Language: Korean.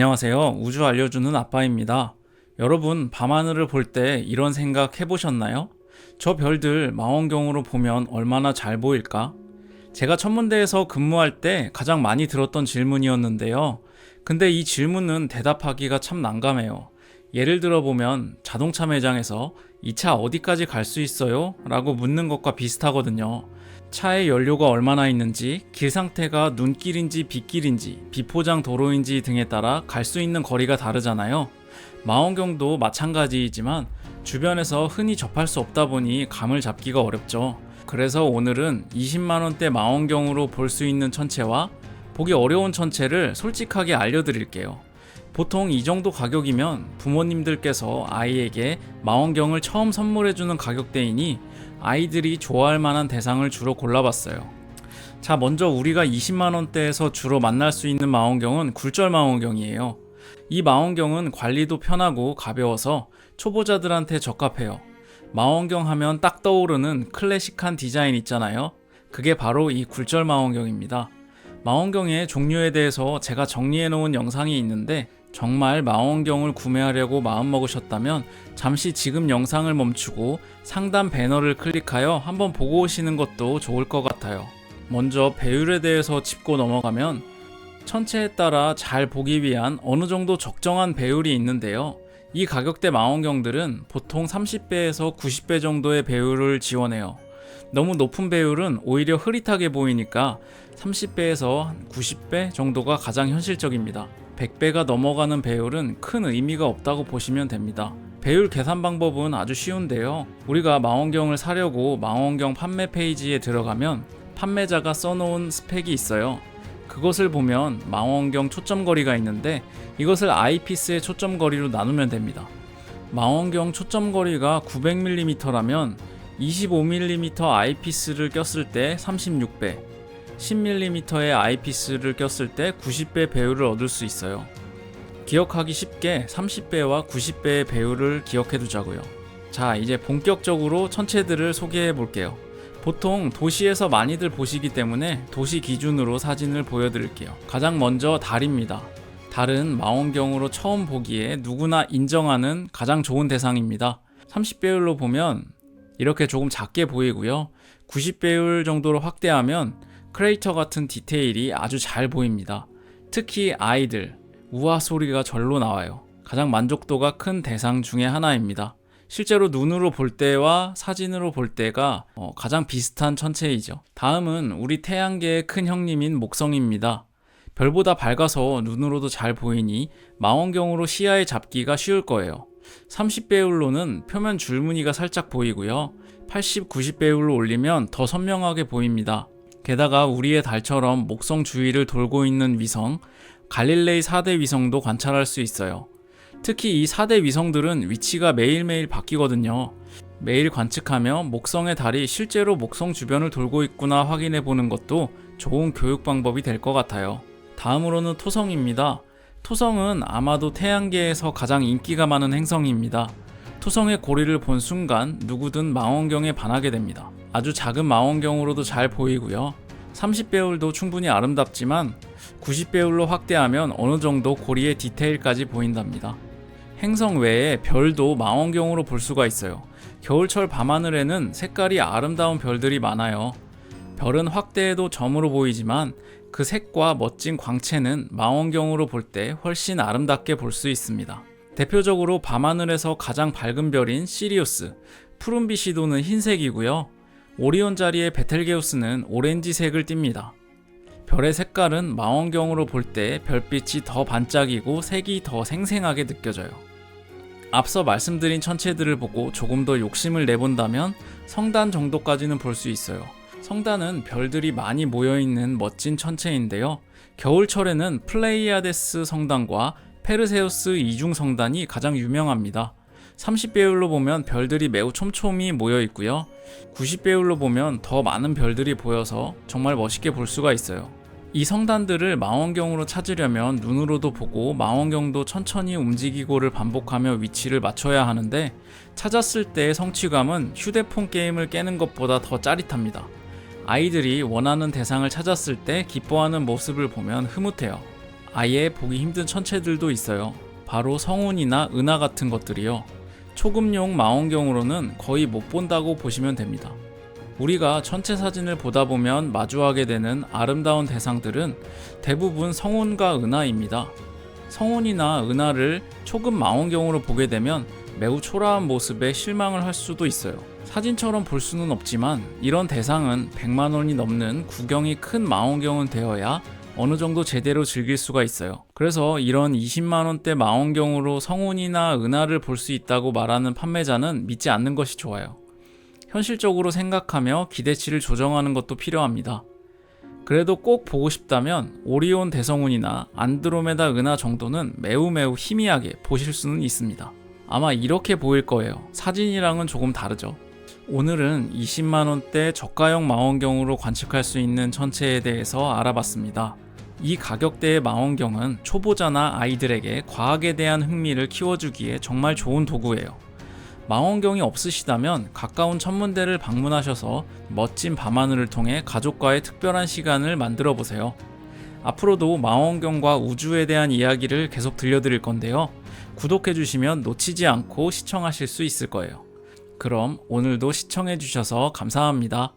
안녕하세요. 우주 알려주는 아빠입니다. 여러분, 밤하늘을 볼 때 이런 생각 해보셨나요? 저 별들 망원경으로 보면 얼마나 잘 보일까? 제가 천문대에서 근무할 때 가장 많이 들었던 질문이었는데요. 근데 이 질문은 대답하기가 참 난감해요. 예를 들어 보면 자동차 매장에서 이 차 어디까지 갈 수 있어요? 라고 묻는 것과 비슷하거든요. 차의 연료가 얼마나 있는지, 길 상태가 눈길인지 빗길인지, 비포장 도로인지 등에 따라 갈 수 있는 거리가 다르잖아요. 망원경도 마찬가지이지만 주변에서 흔히 접할 수 없다 보니 감을 잡기가 어렵죠. 그래서 오늘은 20만원대 망원경으로 볼 수 있는 천체와 보기 어려운 천체를 솔직하게 알려드릴게요. 보통 이 정도 가격이면 부모님들께서 아이에게 망원경을 처음 선물해주는 가격대이니 아이들이 좋아할 만한 대상을 주로 골라봤어요. 자, 먼저 우리가 20만원대에서 주로 만날 수 있는 망원경은 굴절 망원경이에요. 이 망원경은 관리도 편하고 가벼워서 초보자들한테 적합해요. 망원경 하면 딱 떠오르는 클래식한 디자인 있잖아요. 그게 바로 이 굴절 망원경입니다. 망원경의 종류에 대해서 제가 정리해 놓은 영상이 있는데 정말 망원경을 구매하려고 마음먹으셨다면 잠시 지금 영상을 멈추고 상단 배너를 클릭하여 한번 보고 오시는 것도 좋을 것 같아요. 먼저 배율에 대해서 짚고 넘어가면 천체에 따라 잘 보기 위한 어느 정도 적정한 배율이 있는데요. 이 가격대 망원경들은 보통 30배에서 90배 정도의 배율을 지원해요. 너무 높은 배율은 오히려 흐릿하게 보이니까 30배에서 90배 정도가 가장 현실적입니다. 100배가 넘어가는 배율은 큰 의미가 없다고 보시면 됩니다. 배율 계산 방법은 아주 쉬운데요. 우리가 망원경을 사려고 망원경 판매 페이지에 들어가면 판매자가 써놓은 스펙이 있어요. 그것을 보면 망원경 초점거리가 있는데 이것을 아이피스의 초점거리로 나누면 됩니다. 망원경 초점거리가 900mm라면 25mm 아이피스를 꼈을 때 36배, 10mm의 아이피스를 꼈을 때 90배 배율을 얻을 수 있어요. 기억하기 쉽게 30배와 90배의 배율을 기억해 두자고요. 자, 이제 본격적으로 천체들을 소개해 볼게요. 보통 도시에서 많이들 보시기 때문에 도시 기준으로 사진을 보여드릴게요. 가장 먼저 달입니다. 달은 망원경으로 처음 보기에 누구나 인정하는 가장 좋은 대상입니다. 30배율로 보면 이렇게 조금 작게 보이고요. 90배율 정도로 확대하면 크레이터 같은 디테일이 아주 잘 보입니다. 특히 아이들, 우아 소리가 절로 나와요. 가장 만족도가 큰 대상 중에 하나입니다. 실제로 눈으로 볼 때와 사진으로 볼 때가 가장 비슷한 천체이죠. 다음은 우리 태양계의 큰 형님인 목성입니다. 별보다 밝아서 눈으로도 잘 보이니 망원경으로 시야에 잡기가 쉬울 거예요. 30배율로는 표면 줄무늬가 살짝 보이고요. 80, 90배율로 올리면 더 선명하게 보입니다. 게다가 우리의 달처럼 목성 주위를 돌고 있는 위성, 갈릴레이 4대 위성도 관찰할 수 있어요. 특히 이 4대 위성들은 위치가 매일매일 바뀌거든요. 매일 관측하며 목성의 달이 실제로 목성 주변을 돌고 있구나 확인해 보는 것도 좋은 교육 방법이 될 것 같아요. 다음으로는 토성입니다. 토성은 아마도 태양계에서 가장 인기가 많은 행성입니다. 토성의 고리를 본 순간 누구든 망원경에 반하게 됩니다. 아주 작은 망원경으로도 잘 보이고요. 30배율도 충분히 아름답지만 90배율로 확대하면 어느 정도 고리의 디테일까지 보인답니다. 행성 외에 별도 망원경으로 볼 수가 있어요. 겨울철 밤하늘에는 색깔이 아름다운 별들이 많아요. 별은 확대해도 점으로 보이지만 그 색과 멋진 광채는 망원경으로 볼 때 훨씬 아름답게 볼 수 있습니다. 대표적으로 밤하늘에서 가장 밝은 별인 시리우스, 푸른빛이 도는 흰색이고요. 오리온 자리의 베텔게우스는 오렌지색을 띱니다. 별의 색깔은 망원경으로 볼 때 별빛이 더 반짝이고 색이 더 생생하게 느껴져요. 앞서 말씀드린 천체들을 보고 조금 더 욕심을 내본다면 성단 정도까지는 볼 수 있어요. 성단은 별들이 많이 모여있는 멋진 천체인데요. 겨울철에는 플레이아데스 성단과 페르세우스 이중 성단이 가장 유명합니다. 30배율로 보면 별들이 매우 촘촘히 모여 있고요. 90배율로 보면 더 많은 별들이 보여서 정말 멋있게 볼 수가 있어요. 이 성단들을 망원경으로 찾으려면 눈으로도 보고 망원경도 천천히 움직이고를 반복하며 위치를 맞춰야 하는데 찾았을 때의 성취감은 휴대폰 게임을 깨는 것보다 더 짜릿합니다. 아이들이 원하는 대상을 찾았을 때 기뻐하는 모습을 보면 흐뭇해요. 아예 보기 힘든 천체들도 있어요. 바로 성운이나 은하 같은 것들이요. 초급용 망원경으로는 거의 못 본다고 보시면 됩니다. 우리가 천체 사진을 보다 보면 마주하게 되는 아름다운 대상들은 대부분 성운과 은하입니다. 성운이나 은하를 초급 망원경으로 보게 되면 매우 초라한 모습에 실망을 할 수도 있어요. 사진처럼 볼 수는 없지만 이런 대상은 100만 원이 넘는 구경이 큰 망원경은 되어야 어느 정도 제대로 즐길 수가 있어요. 그래서 이런 20만 원대 망원경으로 성운이나 은하를 볼 수 있다고 말하는 판매자는 믿지 않는 것이 좋아요. 현실적으로 생각하며 기대치를 조정하는 것도 필요합니다. 그래도 꼭 보고 싶다면 오리온 대성운이나 안드로메다 은하 정도는 매우 희미하게 보실 수는 있습니다. 아마 이렇게 보일 거예요. 사진이랑은 조금 다르죠. 오늘은 20만원대 저가형 망원경으로 관측할 수 있는 천체에 대해서 알아봤습니다. 이 가격대의 망원경은 초보자나 아이들에게 과학에 대한 흥미를 키워주기에 정말 좋은 도구예요. 망원경이 없으시다면 가까운 천문대를 방문하셔서 멋진 밤하늘을 통해 가족과의 특별한 시간을 만들어 보세요. 앞으로도 망원경과 우주에 대한 이야기를 계속 들려드릴 건데요. 구독해주시면 놓치지 않고 시청하실 수 있을 거예요. 그럼 오늘도 시청해주셔서 감사합니다.